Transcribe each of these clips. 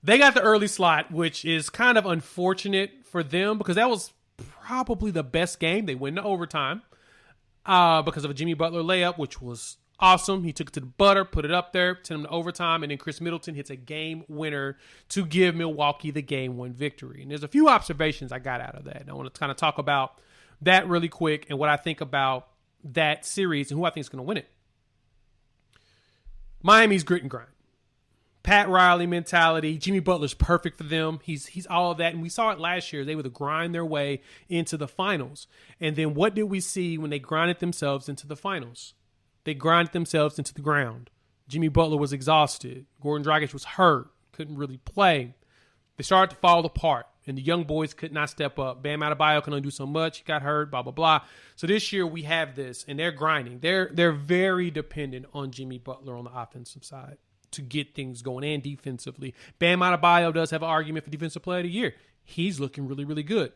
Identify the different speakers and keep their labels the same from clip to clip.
Speaker 1: They got the early slot, which is kind of unfortunate for them because that was probably the best game. They went to overtime because of a Jimmy Butler layup, which was awesome. He took it to the butter, put it up there, sent him to overtime, and then Chris Middleton hits a game winner to give Milwaukee the game-one victory. And there's a few observations I got out of that. And I want to kind of talk about that really quick and what I think about that series and who I think is going to win it. Miami's grit and grind. Pat Riley mentality. Jimmy Butler's perfect for them. He's all of that. And we saw it last year. They would grind their way into the finals. And then what did we see when they grinded themselves into the finals? They grinded themselves into the ground. Jimmy Butler was exhausted. Gordon Dragic was hurt. Couldn't really play. They started to fall apart. And the young boys could not step up. Bam Adebayo can only do so much. He got hurt, blah, blah, blah. So this year we have this, and they're grinding. They're very dependent on Jimmy Butler on the offensive side to get things going and defensively. Bam Adebayo does have an argument for Defensive Player of the Year. He's looking really, really good.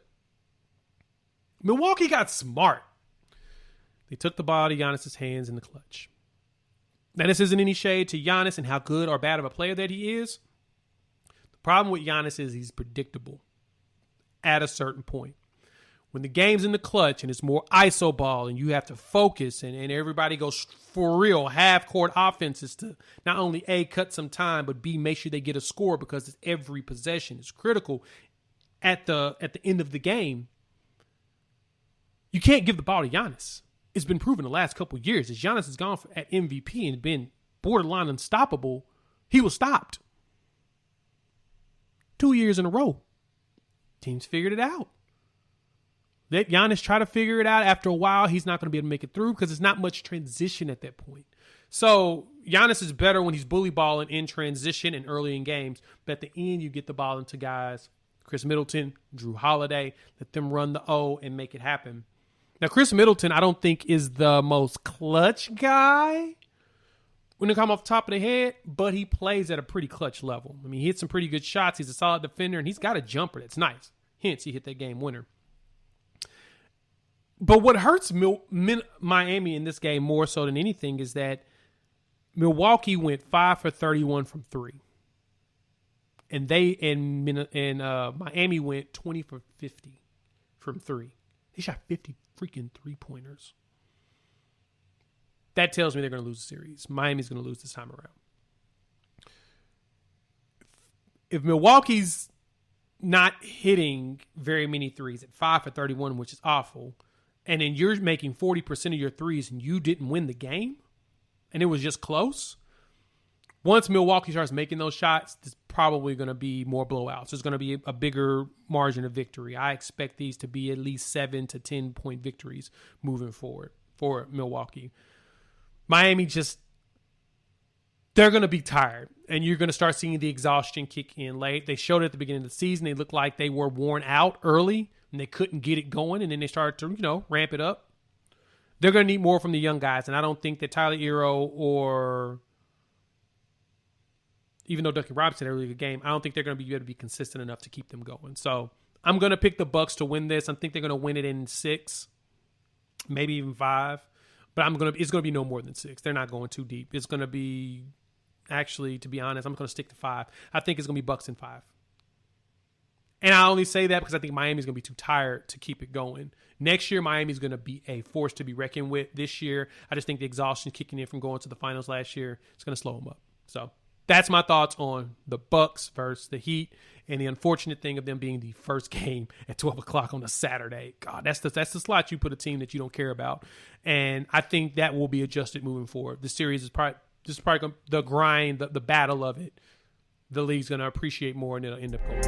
Speaker 1: Milwaukee got smart. They took the ball out of Giannis's hands in the clutch. Now, this isn't any shade to Giannis and how good or bad of a player that he is. The problem with Giannis is he's predictable at a certain point. When the game's in the clutch and it's more iso ball and you have to focus and everybody goes for real half-court offenses to not only A, cut some time, but B, make sure they get a score because every possession is critical at the end of the game, you can't give the ball to Giannis. It's been proven the last couple of years. As Giannis has gone at MVP and been borderline unstoppable, he was stopped. 2 years in a row. Teams figured it out. Let Giannis try to figure it out. After a while, he's not going to be able to make it through because there's not much transition at that point. So Giannis is better when he's bully balling in transition and early in games. But at the end, you get the ball into guys, Chris Middleton, Drew Holiday, let them run the O and make it happen. Now, Chris Middleton, I don't think is the most clutch guy when it comes off the top of the head, but he plays at a pretty clutch level. I mean, he hits some pretty good shots. He's a solid defender, and he's got a jumper that's nice. Hence, he hit that game winner. But what hurts Miami in this game more so than anything is that Milwaukee went 5 for 31 from three. And Miami went 20 for 50 from three. They shot 50 freaking three-pointers. That tells me they're going to lose the series. Miami's going to lose this time around. If Milwaukee's not hitting very many threes at 5 for 31, which is awful, and then you're making 40% of your threes and you didn't win the game, and it was just close, once Milwaukee starts making those shots, there's probably going to be more blowouts. There's going to be a bigger margin of victory. I expect these to be at least 7 to 10 point victories moving forward for Milwaukee. Miami they're going to be tired, and you're going to start seeing the exhaustion kick in late. They showed it at the beginning of the season. They looked like they were worn out early, and they couldn't get it going, and then they started to, ramp it up. They're going to need more from the young guys, and I don't think that Tyler Hero or even though Duncan Robinson had a really good game, I don't think they're going to be able to be consistent enough to keep them going. So I'm going to pick the Bucks to win this. I think they're going to win it in 6, maybe even 5. But it's going to be no more than 6. They're not going too deep. It's going to be, actually, to be honest, I'm going to stick to 5. I think it's going to be Bucks in 5. And I only say that because I think Miami's going to be too tired to keep it going. Next year, Miami's going to be a force to be reckoned with. This year, I just think the exhaustion kicking in from going to the finals last year is going to slow them up. So that's my thoughts on the Bucks versus the Heat, and the unfortunate thing of them being the first game at 12 o'clock on a Saturday. God, that's the slot you put a team that you don't care about, and I think that will be adjusted moving forward. The series is probably the grind, the battle of it. The league's going to appreciate more, and it'll end up going.